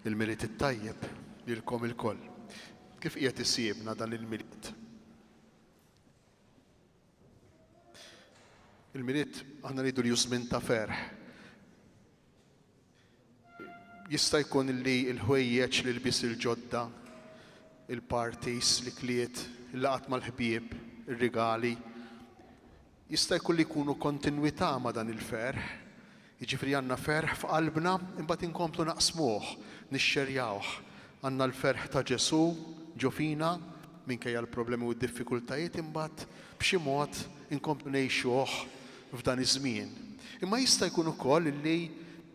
Il-milied it-tajjeb lilkom ilkoll. Kif qiegħed isiebna dan il-milied? Il-milied aħna rridu li żmien ta' ferħ. Jista' jkun li l-ħwejjeġ li lbis il-ġodda, il-parties, l-ikliet, il-laqat mal-ħbieb, ir-rigali, jista' jkun li jkunu kontinwità ma' dan il-ferħ. Jiġifieri għandna ferħ f'qalbna, imbagħad inkomplu naqsmuh, nixxerjawh. Għandna l-ferħ ta' Ġesu ġo fina minkejja l-problemi u d-diffikultajiet, imbagħad b'xi mod inkomplu ngħixuh f'dan iż-żmien. Imma jista' jkun ukoll li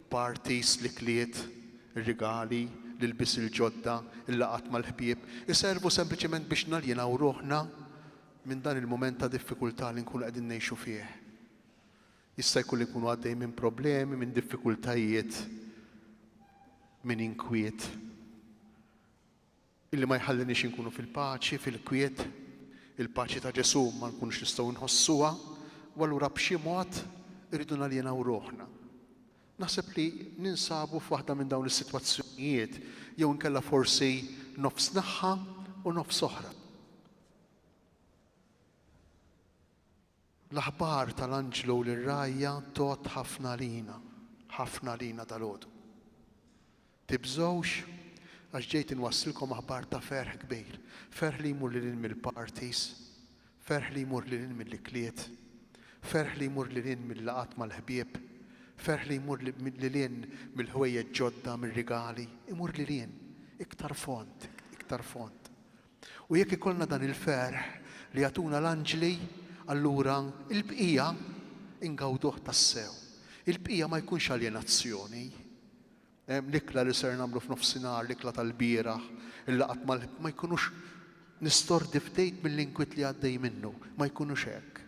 parties, l-ikliet, ir-rigali, l-ilbis il-ġodda, il-laqat mal-ħbieb, iservu sempliċement biex naljinaw ruħna minn dan il-mument ta' diffikultà li nkunu qegħdin ngħixu fih. Jista' jkun li nkunu għaddej minn problemi, minn diffikultajiet, minn inkwiet, illi ma jħallinix nkunu fil-paċi, fil-kwiet, il-paċi ta' Ġesu ma nkunux nistgħu nħossuha, u allura b'xi mod irridu naljinaw ruħna. Naħseb li ninsabu f'waħda minn dawn is-sitwazzjonijiet jew inkella forsi nofs naħa u nofs oħra. L-aħbar tal-anġlu lir-rajja tot ħafna lina dalgħodu. Tibżgħux għax ġejt inwassilkom aħbar ta' ferħ kbir, ferħ li jmur lil mill-parties, ferħ li jmur lil mill-ikliet, ferħ li jmur lil mill-laqat mal-ħbieb, ferħ li jmur lil mill-ħwejjeġ ġodda, mir-rigali, imur lil iktar font, iktar font. U jekk ikollna dan il-ferħ li jagħtuna l-anġli, allura il-bqija ingawduh tassew. Il-bqija ma jkunx aljenazzjoni. L-ikla li ser nagħmlu f'nofsinhar, l-ikla tal-bieraħ, il-laqat ma jkunux nistordi fdejt mill-inkwiet li għaddej minnu, ma jkunux hekk.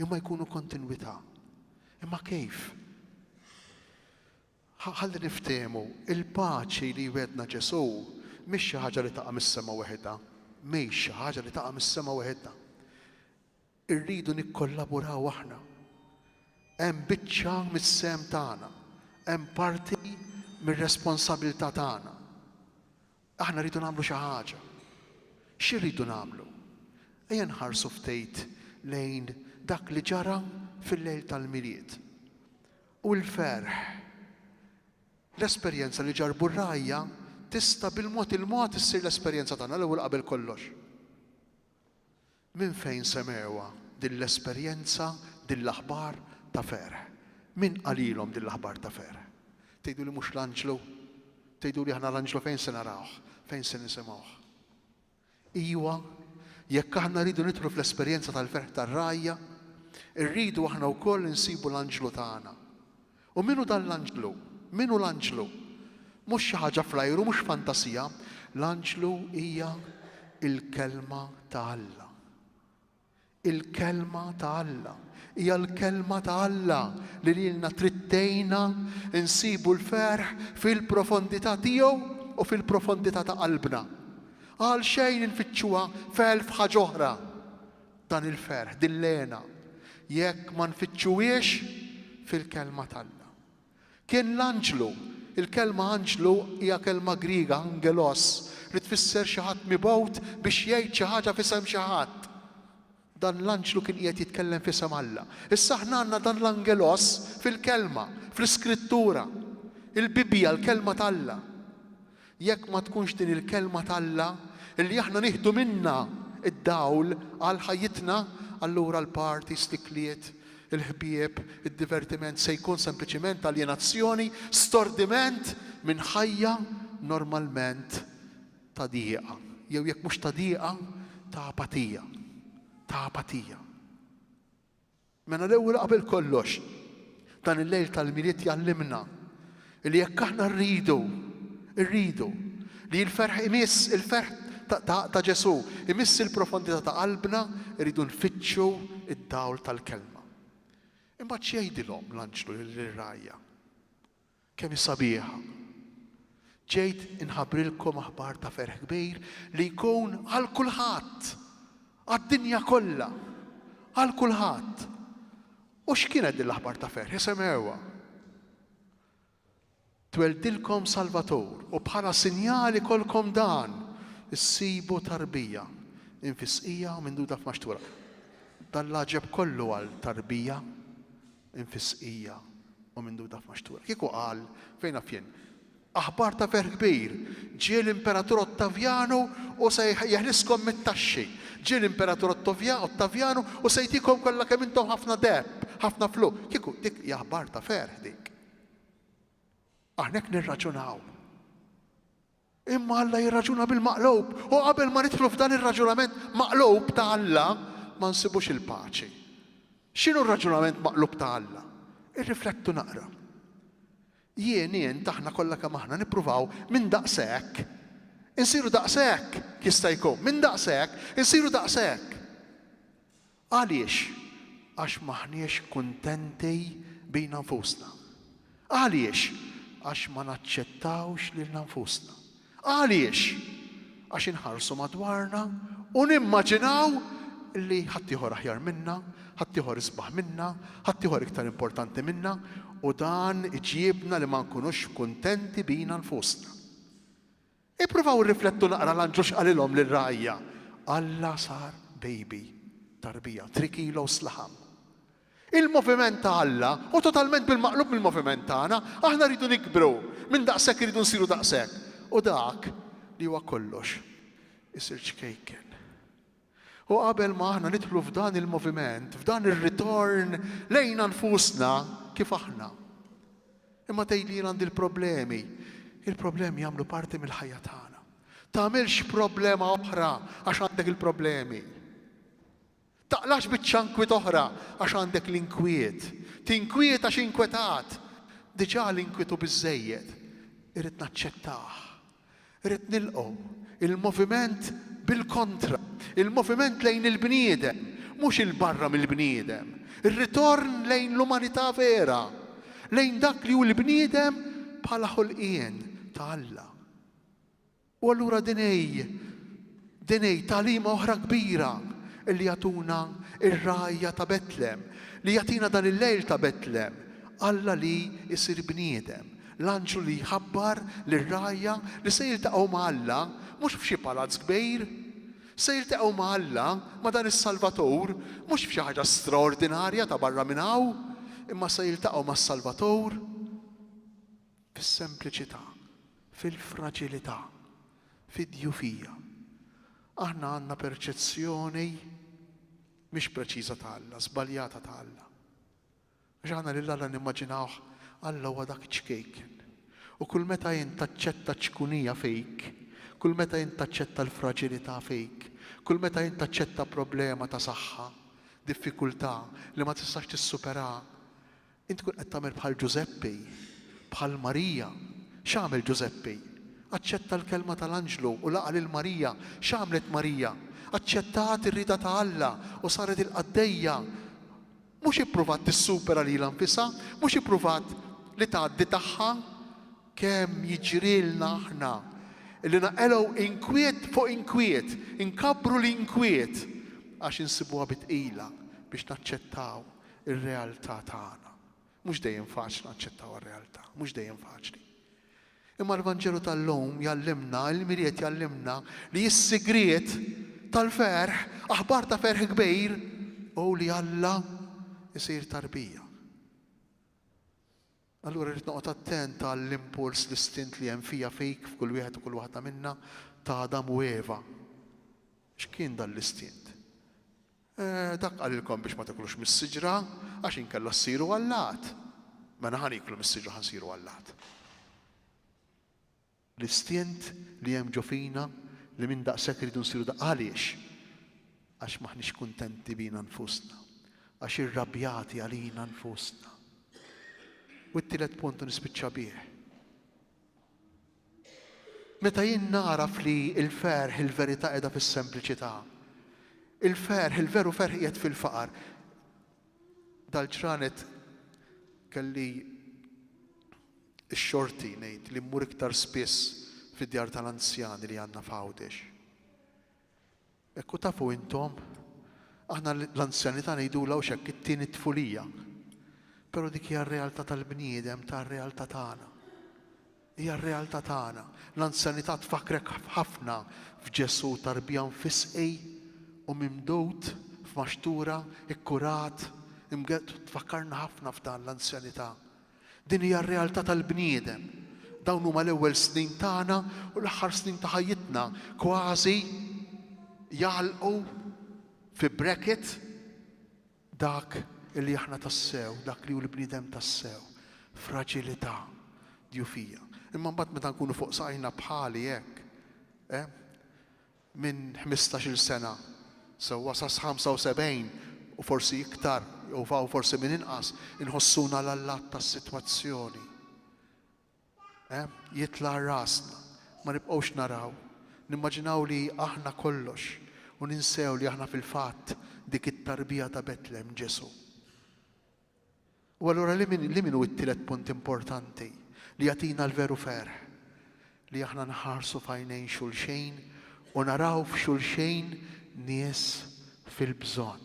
Imma jkunu kontinwità. Imma kejf? Ħalli niftehmu, il-paċi li wedna Ġesu mhix xi ħaġa li taqa' mis-sema waħedha, mhix xi ħaġa li taqa' mis-sema waħedha. Irridu nikkollaboraw aħna. Hemm biċċa mis-sem tagħna, hemm parti mir-responsabilità tagħna. Aħna rridu nagħmlu xi ħaġa. X'irridu nagħmlu? Ejja nħarsu ftit lejn dak li ġara fil-lejl tal-milied. U l-ferħ, l-esperjenza li ġarbu r-rajja tista' bil-mod il-mod issir l-esperjenza tagħna l-ewwel qabel kollox. Min fejn semewha din l-esperjenza, din l-aħbar ta' ferħ? Min qalilhom din l-aħbar ta' ferħ? Tgħidu li mhux l-anġlu? Tgħidu li aħna l-anġlu fejn se narawh? Fejn se nisimgħuh? Iwa, jekk aħna rridu nidħlu fl-esperjenza tal-ferħ tar-rajja, irridu aħna wkoll insibu l-anġlu tagħna. U minnu dan l-anġlu? Minnu l-anġlu? Mhux xi ħaġa flajru, mhux fantasija. L-anġlu hija il-kelma ta' Alla. Il-kelma ta' Alla. Hija l-kelma ta' Alla li lilna trittejna insibu l-ferħ fil-profondità tiegħu u fil-profondità ta' qalbna. Għal xejn infittxuha f'elf ħaġa oħra. Dan il-ferħ, din lena, jekk ma nfittxuhiex fil-kelma ta' Alla. Kien l-anġlu, il-kelma anġlu hija kelma Griega, angelos, li tfisser xi ħadd mibgħut biex jgħid xi ħaġa f'isem xi ħadd. Dan l-anġlu kien qiegħed jitkellem f'isem Alla. Issa aħna għandna dan l-angelos fil-kelma, fl-iskrittura. Il-Bibja, l-kelma tal-Alla. Jekk ma tkunx din il-kelma tal-Alla, illi aħna nieħdu minnha id-dawl għal ħajjitna, allura l-parties, l-ikliet, il-ħbieb, id-divertiment se jkun sempliċement aljenazzjoni, stordiment minn ħajja normalment ta' dieqa. Jew jekk mhux ta' dieqa, ta' apatija. Ta' apatija. Mela l-ewwel qabel kollox, dan il-lejl tal-milied jgħallimna li jekk aħna rridu li l-ferħ imiss, il-ferħ ta' Ġesu, imiss il-profondità ta' qalbna, rridu nfittxu id-dawl tal-kelma. Imbagħad x'jgħidilhom l-anġlu lir-rajja? Kemm sabiħa. Ġejt inħabbrilkom aħbar ta' ferħ kbir li jkun għal kulħadd, għad-dinja kollha, għal kulħadd. U x'kienet din l-aħbar ta' ferħ? Isemgħuha. tweldilkom Salvatur u bħala sinjali kolkom dan issibu tarbija infisqija u minduda f'maxtura. Dal-laġeb kollu għal tarbija infisqija u minduda f'maxtura. Kieku qal fejn fjen. Aħbar ta' fer kbir, ġie l-Imperatur Ottavianu u se jeħliskom mit-taxxi. Ġie l-Imperatur Ottavianu u se jtikom kollha kemm intom ħafna deb, ħafna fluk. Kieku dik hija aħbar ta' fer dik. Aħnek nirraġunaw. Imma Alla jirraġuna bil-maqlub. U qabel ma nidħlu f'dan ir-raġunament maqlub ta' Alla ma nsibux il-paċi. X'inhu r-raġunament maqlub ta' Alla? Irriflettu naqra. Jien taħna kollha kemm aħna nippruvaw minn daqshekk insiru daqshekk jista' jkun, minn daqshekk insiru daqshekk. Għaliex? Għax maħniex kuntenti bejna nfusna. Għaliex? Għax ma naċċettawx lil nfusna. Għaliex? Għax inħarsu madwarna u nimmaġinaw li ħaddieħor aħjar minna, ħaddieħor isbaħ minna, ħaddieħor iktar importanti minna u dan iġibna li ma nkunux kuntenti bina nfusna. Ippruvaw irriflettu naqra l-Anġlu x'qalilhom lir-rgħajja. Alla sar baby tarbija 3 kilos laħam. Il-moviment ta' Alla u totalment bil-maqlub mill-moviment tagħna, aħna rridu nikbru, minn daqshekk rridu nsiru daqshekk. U dak li huwa kollox isir ċkejken. U qabel ma aħna nidħlu f'dan il-moviment, f'dan ir-ritorn lejna nfusna kif aħna. Imma tgħidli għandi l-problemi. Il-problemi jagħmlu parti mill-ħajja tagħna. Tagħmilx problema oħra għax għandek il-problemi. Taqlax biċ-ċankwiet oħra għax għandek l-inkwiet. Tinkwiet għax inkwetat. Diġà l-inkwetu biżżejjed. Irrid naċċettah. Irrid nilqgħu il-moviment bil-kontra. Il-moviment lejn il-bniedem, mhux il-barra mill-bniedem. Ir-ritorn lejn l-umanità vera. Lejn dak li hu l-bniedem bħala ħolqien ta' Alla. U allura dinej tagħlima oħra kbira li jagħtuna ir-rajja ta' Betlem, li jagħtina dan il-lejl ta' Betlem, Alla li jsir bniedem, l-anġlu li jħabbar lir-rajja li se jiltaqgħu ma' Alla mhux f'xi palazz kbir, se jiltaqgħu ma' Alla ma' dan is-Salvatur mhux f'xi ħaġa straordinarja ta' barra minn hawn, imma se jiltaqgħu mas-Salvatur fis-sempliċità, fil-fraġilità, fid-djufija. Aħna għandna perċezzjoni mhix preċiża ta' Alla, żbaljata ta' Alla. Għax aħna lil Alla nimmaġinawh Alla huwa dak ċkejken. U kull meta jien taċċetta ċkunija fejk, kull meta jien taċċetta l-fraġilità fejk, kull meta jien taċċetta problema ta' saħħa, diffikultà li ma tistax tissupera, int tkun qed tagħmel bħal Giuseppi, bħal Marija. X'għamel Giuseppi? Aċċetta l-kelma tal-Anġlu u laqa lil Marija. X'għamlet Marija? Aċċettat ir-rida ta' Alla u saret il-qaddejja. Mhux ippruvat tissupera lilha nfisha, mhux ippruvat li tgħaddi tagħha kemm jiġrilna aħna illi naqelgħu inkwiet fuq inkwiet, inkabbru l-inkwiet għax insibuha bitqila biex naċċettaw ir-realtà tagħna. Mhux dejjem faċli naċċettaw ir-realtà, mhux dejjem faċli. Imma l-Vanġelu tal-lum jallimna, il-Miriet jallimna li s-sigriet tal-ferħ, aħbar ta' ferħ kbir, u li Alla jsir tarbija. Allura rrid noqgħod attent għall-impuls distint li hemm fija fejk f'kull wieħed u kull waħda minna ta' Adam u Eva. X'kien dan l-istint? Dak qalilkom biex ma takulux mis-siġra għax inkella ssiru Allat. Mela ħaniklu mis-siġra ħansiru Allat. L-istint li hemm ġo fina li minn daqshekk iridu nsiru għaliex? Għax maħniex kuntenti bina nfusna, għax irrabjati għalina nfusna. U t-tielet punt nispiċċa bih. Meta jien naraf li l-ferħ, il-verità qiegħda fis-sempliċità. Il-ferħ, il-veru ferħ qiegħed fil-faqar. Dal-ġranet kelli x-xorti ngħid li mmur iktar spiss fid-djar tal-anzjani li għandna f'Għawdex. Ekku tafu intom, aħna l-anzjanità ngħidulha hekk it-tieni tfulija. Però dik hija r-realtà tal-bniedem, tar-realtà tagħna. hija r-realtà tagħna. L-anzjanità tfakrek ħafna f'Ġesu tarbija mfisqi u mimdut f'maxtura, ikkurat, tfakkarna ħafna f'dan l-anzjanità. Din hija r-realtà tal-bniedem. Dawn huma l-ewwel snin tagħna u l-aħħar snin ta' ħajjitna kważi jagħlqu fi bracket dak illi aħna tassew, dak li hu l-bniedem tassew, fraġilità, djufija. Imma mbagħad meta nkunu fuq saqajna bħali hekk, minn 15-il sena, sewwa sa 75 u forsi iktar, u forsi minn inqas, inħossuna l-allat tas-sitwazzjoni. Jitla rasna, ma nibqgħux naraw, nimmaġinaw li aħna kollox u ninsew li aħna fil-fatt dik it-tarbija ta' Betlem Ġesu. U allura li minu t-tielet punt importanti li jagħtina l-veru ferħ li aħna nħarsu f'għajnejn xulxejn u naraw f'xulxejn nies fil-bżonn,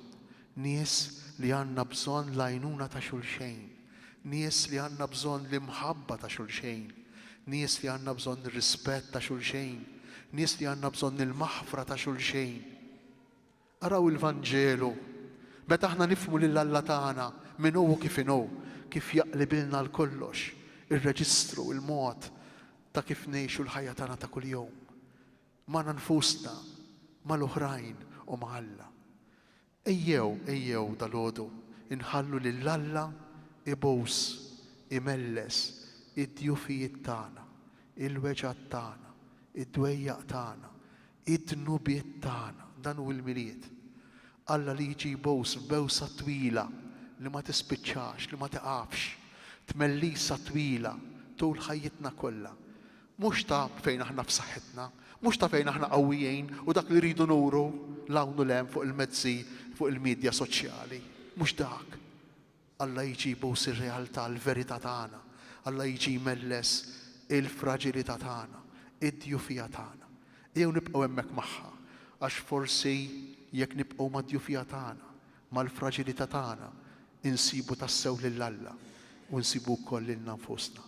nies li għandna bżonn l-għajnuna ta' xulxejn, nies li għandna bżonn l-imħabba ta' xulxejn, nies li għandna bżonn ir-rispett ta' xulxejn, nies li għandna bżonn il-maħfra ta' xulxejn. Araw il-Vanġelu, meta aħna nifhmu lil Alla tagħna min hu kif inhu, kif jaqlibilna l-kollox, ir-reġistru, il-mod ta' kif ngħixu l-ħajja tagħna ta' kuljum. Ma' nfusna, mal-oħrajn u ma' Alla. Ejjew dalgħodu inħallu lil Alla ibus, imelles id-djufijiet tagħna, il-weġgħat tagħna, id-dwejjaq tagħna, id-dnubiet tagħna, dan hu l-milied. Alla li jiġi jbus bewsa twila li ma tispiċċax, li ma tiqafx, tmellisa twila tul ħajjitna kollha. Mhux ta' fejn aħna f'saħħitna, mhux ta' fejn aħna qawwijin u dak li rridu nuru l-hawn u l-hemm fuq il-mezzi, fuq il-midja soċjali. Mhux dak. Alla jiġi jbus ir-realtà, l-verità tagħna. Alla jiġi jmelles il-fraġilità tagħna, id-djufija tagħna. Jew nibqgħu hemmhekk magħha, għax forsi jekk nibqgħu mad-djufija tagħna, mal-fraġilità tagħna, insibu tassew lil Alla u nsibu wkoll lilna nfusna.